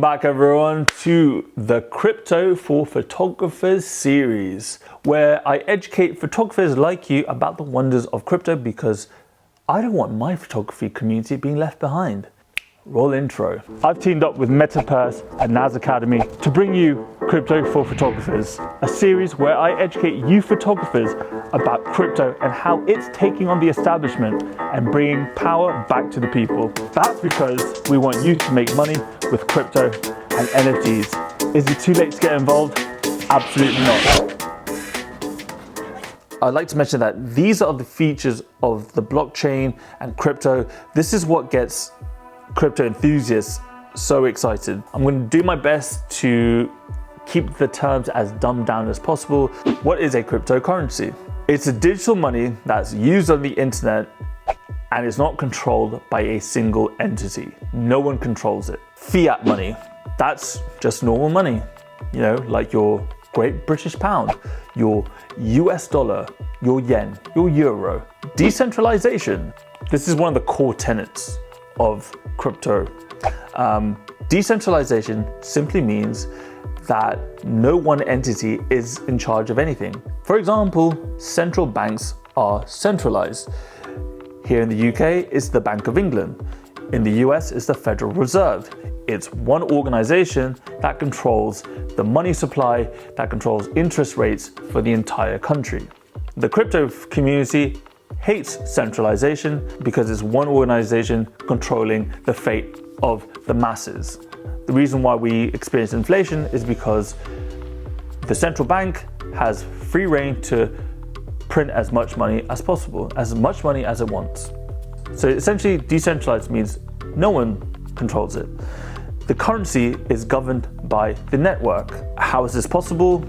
Back everyone to the Crypto for Photographers series, where I educate photographers like you about the wonders of crypto because I don't want my photography community being left behind. Roll intro. I've teamed up with Metaverse and Naz Academy to bring you Crypto for Photographers, a series where I educate you photographers about crypto and how it's taking on the establishment and bringing power back to the people. That's because we want you to make money with crypto and NFTs. Is it too late to get involved? Absolutely not. I'd like to mention that these are the features of the blockchain and crypto. This is what gets crypto enthusiasts so excited. I'm going to do my best to keep the terms as dumbed down as possible. What is a cryptocurrency? It's a digital money that's used on the internet and is not controlled by a single entity. No one controls it. Fiat money, that's just normal money. You know, like your Great British Pound, your US dollar, your yen, your euro. Decentralization, this is one of the core tenets of crypto. Decentralization simply means that no one entity is in charge of anything. For example, central banks are centralized. Here in the UK, it's the Bank of England. In the US, it's the Federal Reserve. It's one organization that controls the money supply, that controls interest rates for the entire country. The crypto community hates centralization because it's one organization controlling the fate of the masses. The reason why we experience inflation is because the central bank has free reign to print as much money as possible, as much money as it wants. So essentially, decentralized means no one controls it. The currency is governed by the network. How is this possible?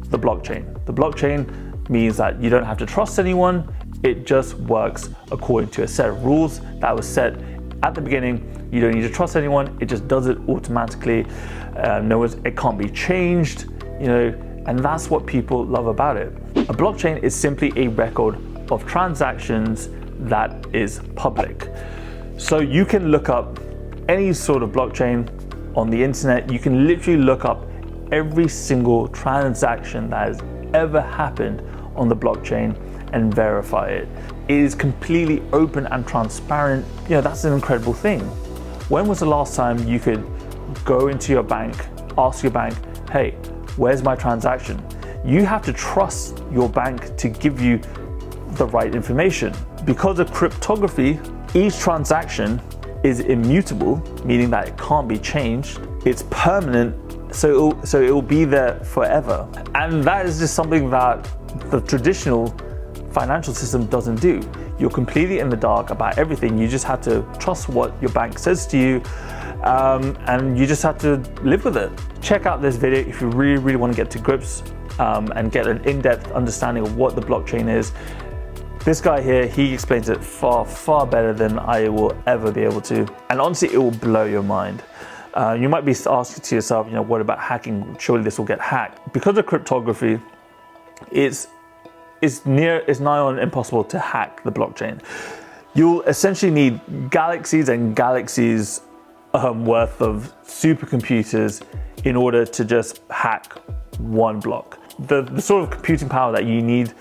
The blockchain. The blockchain means that you don't have to trust anyone. It just works according to a set of rules that was set at the beginning. You don't need to trust anyone. It just does it automatically. It can't be changed, you know, and that's what people love about it. A blockchain is simply a record of transactions that is public. So you can look up any sort of blockchain on the internet. You can literally look up every single transaction that has ever happened on the blockchain and verify it. It is completely open and transparent. You know, that's an incredible thing. When was the last time you could go into your bank, ask your bank, hey, where's my transaction? You have to trust your bank to give you the right information. Because of cryptography, each transaction is immutable, meaning that it can't be changed. It's permanent, so it will be there forever. And that is just something that the traditional financial system doesn't do. You're completely in the dark about everything. You just have to trust what your bank says to you, and you just have to live with it. Check out this video if you really want to get to grips and get an in-depth understanding of what the blockchain is. This guy here, he explains it far better than I will ever be able to. And honestly, it will blow your mind. You might be asking to yourself, you know, what about hacking? Surely this will get hacked. Because of cryptography, it's nigh on impossible to hack the blockchain. You'll essentially need galaxies and galaxies worth of supercomputers in order to just hack one block. The sort of computing power that you need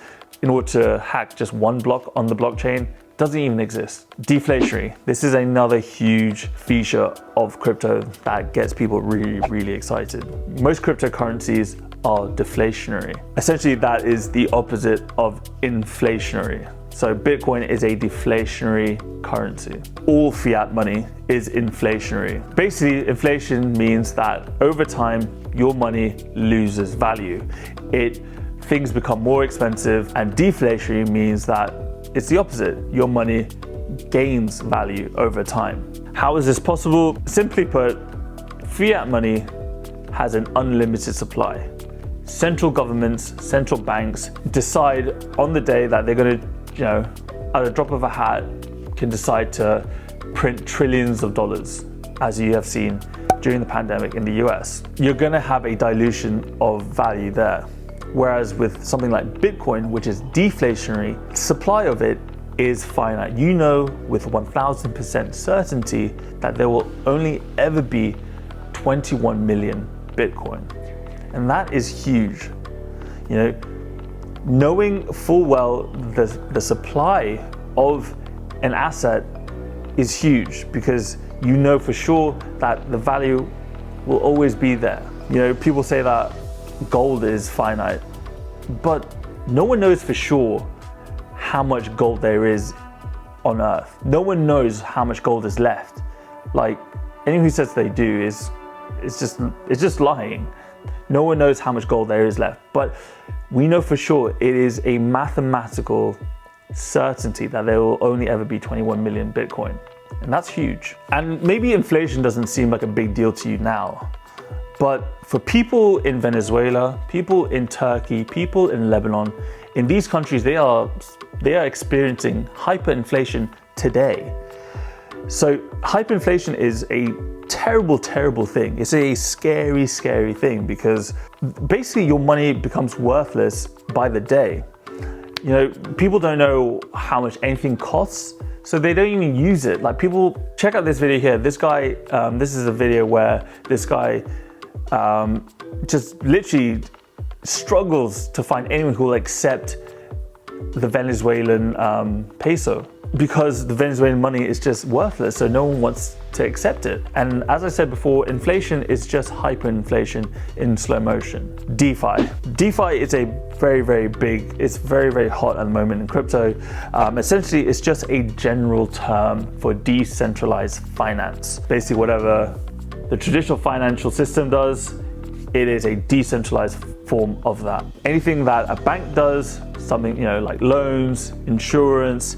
in order to hack just one block on the blockchain doesn't even exist. Deflationary. This is another huge feature of crypto that gets people really excited. Most cryptocurrencies are deflationary. Essentially, that is the opposite of inflationary. So Bitcoin is a deflationary currency. All fiat money is inflationary. Basically, inflation means that over time, your money loses value. Things become more expensive, and deflationary means that it's the opposite. Your money gains value over time. How is this possible? Simply put, fiat money has an unlimited supply. Central governments, central banks decide on the day that they're going to, you know, at a drop of a hat, can decide to print trillions of dollars, as you have seen during the pandemic in the US. You're going to have a dilution of value there. Whereas with something like Bitcoin, which is deflationary, supply of it is finite. You know with 1000% certainty that there will only ever be 21 million Bitcoin. And that is huge. You know, knowing full well the supply of an asset is huge, because you know for sure that the value will always be there. You know, people say that gold is finite, but no one knows for sure how much gold there is on Earth. No one knows how much gold is left. Like, anyone who says they do is just lying. No one knows how much gold there is left, but we know for sure it is a mathematical certainty that there will only ever be 21 million Bitcoin. And that's huge. And maybe inflation doesn't seem like a big deal to you now, but for people in Venezuela, people in Turkey, people in Lebanon, in these countries, they are experiencing hyperinflation today. So hyperinflation is a terrible, terrible thing. It's a scary, scary thing, because basically your money becomes worthless by the day. You know, people don't know how much anything costs, so they don't even use it. Like, people, check out this video here. This guy, this is a video where this guy just literally struggles to find anyone who will accept the Venezuelan peso, because the Venezuelan money is just worthless, so no one wants to accept it. And as I said before, inflation is just hyperinflation in slow motion. DeFi. DeFi is a very, very big, it's very, very hot at the moment in crypto. Essentially, it's just a general term for decentralized finance. Basically, whatever the traditional financial system does, it is a decentralized form of that. Anything that a bank does, something, you know, like loans, insurance,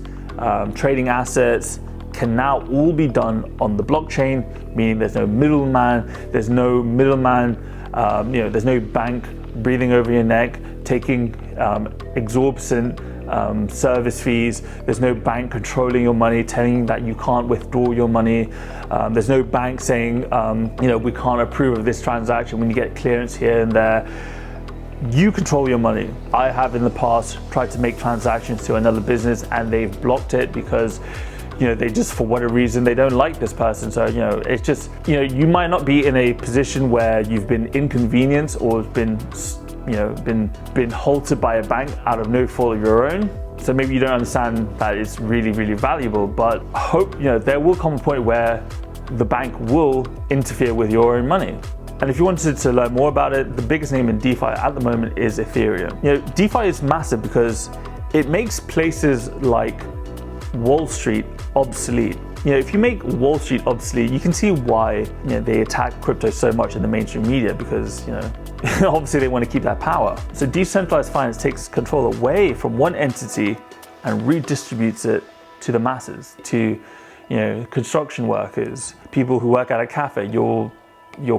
trading assets, can now all be done on the blockchain, meaning there's no middleman, there's no bank breathing over your neck, taking exorbitant service fees. There's no bank controlling your money, telling you that you can't withdraw your money. There's no bank saying, we can't approve of this transaction when you get clearance here and there. You control your money. I have in the past tried to make transactions to another business and they've blocked it because, they just, for whatever reason, they don't like this person. So, it's just, you might not be in a position where you've been inconvenienced or been halted by a bank out of no fault of your own. So maybe you don't understand that it's really, really valuable, but I hope, there will come a point where the bank will interfere with your own money. And if you wanted to learn more about it, the biggest name in DeFi at the moment is Ethereum. DeFi is massive because it makes places like Wall Street obsolete. If you make Wall Street obsolete, you can see why they attack crypto so much in the mainstream media, because obviously they want to keep that power. So decentralized finance takes control away from one entity and redistributes it to the masses, to construction workers, people who work at a cafe, your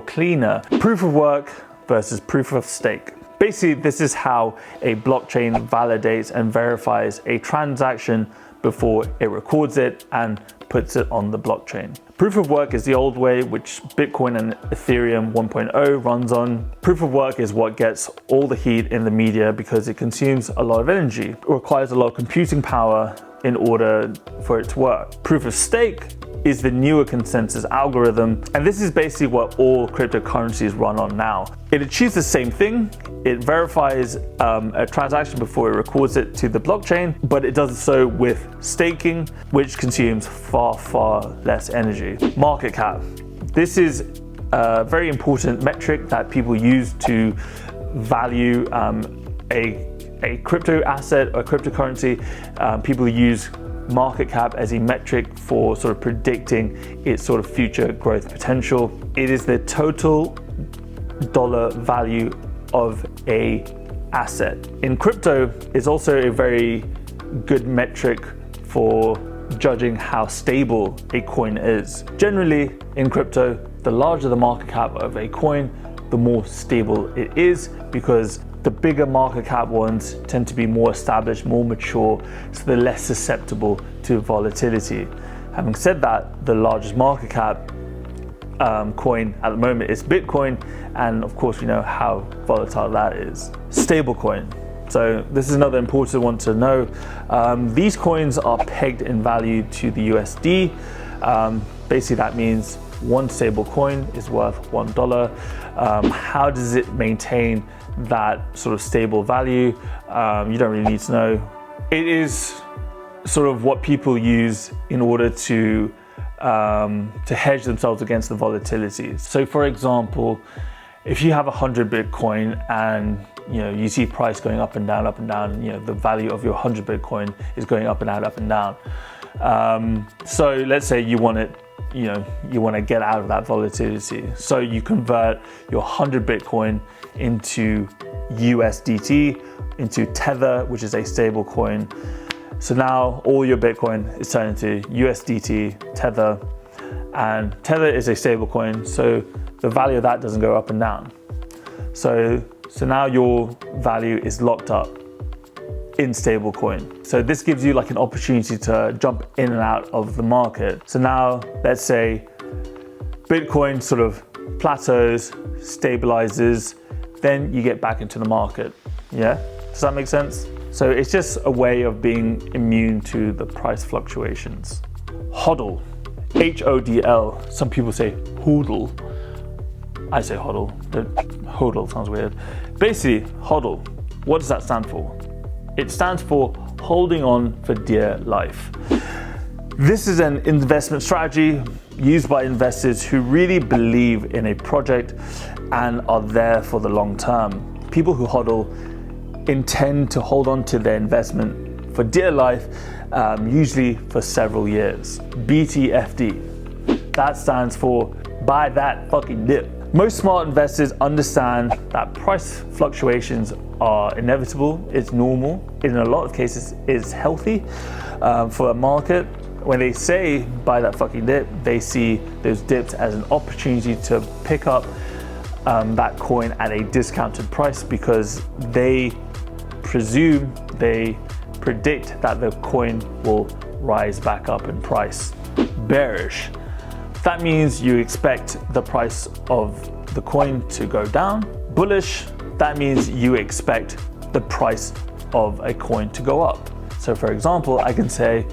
cleaner. Proof of work versus proof of stake. Basically, this is how a blockchain validates and verifies a transaction before it records it and puts it on the blockchain. Proof of work is the old way, which Bitcoin and Ethereum 1.0 runs on. Proof of work is what gets all the heat in the media because it consumes a lot of energy. It requires a lot of computing power in order for it to work. Proof of stake is the newer consensus algorithm, and this is basically what all cryptocurrencies run on now. It achieves the same thing. It verifies a transaction before it records it to the blockchain, but it does so with staking, which consumes far, far less energy. Market cap. This is a very important metric that people use to value a crypto asset or cryptocurrency. People use market cap as a metric for sort of predicting its sort of future growth potential. It is the total dollar value of a asset. In crypto, it's also a very good metric for judging how stable a coin is. Generally, in crypto, the larger the market cap of a coin, the more stable it is, because the bigger market cap ones tend to be more established, more mature, so they're less susceptible to volatility. Having said that, the largest market cap coin at the moment is Bitcoin, and of course we know how volatile that is. Stablecoin. So this is another important one to know. These coins are pegged in value to the USD. Basically that means one stable coin is worth $1. How does it maintain that sort of stable value? You don't really need to know. It is sort of what people use in order to hedge themselves against the volatility. So for example, if you have 100 Bitcoin and you see price going up and down, the value of your 100 Bitcoin is going up and down, up and down. So let's say you want to get out of that volatility. So you convert your 100 Bitcoin into USDT, into Tether, which is a stable coin. So now all your Bitcoin is turned into USDT, Tether, and Tether is a stable coin. So the value of that doesn't go up and down. So now your value is locked up in stablecoin. So this gives you like an opportunity to jump in and out of the market. So now let's say Bitcoin sort of plateaus, stabilizes, then you get back into the market. Yeah, does that make sense? So it's just a way of being immune to the price fluctuations. HODL, H-O-D-L. Some people say HODL. I say HODL. HODL sounds weird. Basically, HODL, what does that stand for? It stands for holding on for dear life. This is an investment strategy used by investors who really believe in a project and are there for the long term. People who HODL intend to hold on to their investment for dear life, usually for several years. BTFD, that stands for buy that fucking dip. Most smart investors understand that price fluctuations are inevitable, it's normal, in a lot of cases it's healthy for a market. When they say buy that fucking dip, they see those dips as an opportunity to pick up that coin at a discounted price because they predict that the coin will rise back up in price. Bearish. That means you expect the price of the coin to go down. Bullish, that means you expect the price of a coin to go up. So for example, I can say,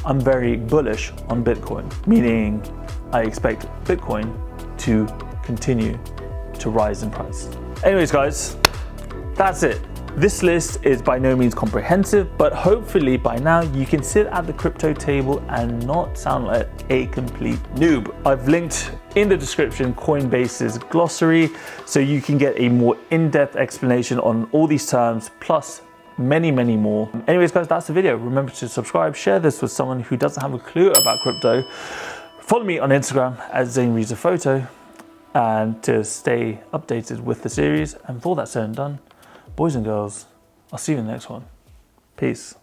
I'm very bullish on Bitcoin, meaning I expect Bitcoin to continue to rise in price. Anyways, guys, that's it. This list is by no means comprehensive, but hopefully by now you can sit at the crypto table and not sound like a complete noob. I've linked in the description Coinbase's glossary so you can get a more in-depth explanation on all these terms, plus many, many more. Anyways, guys, that's the video. Remember to subscribe, share this with someone who doesn't have a clue about crypto. Follow me on Instagram at Zain Reads a Photo and to stay updated with the series. And for that said and done, boys and girls, I'll see you in the next one. Peace.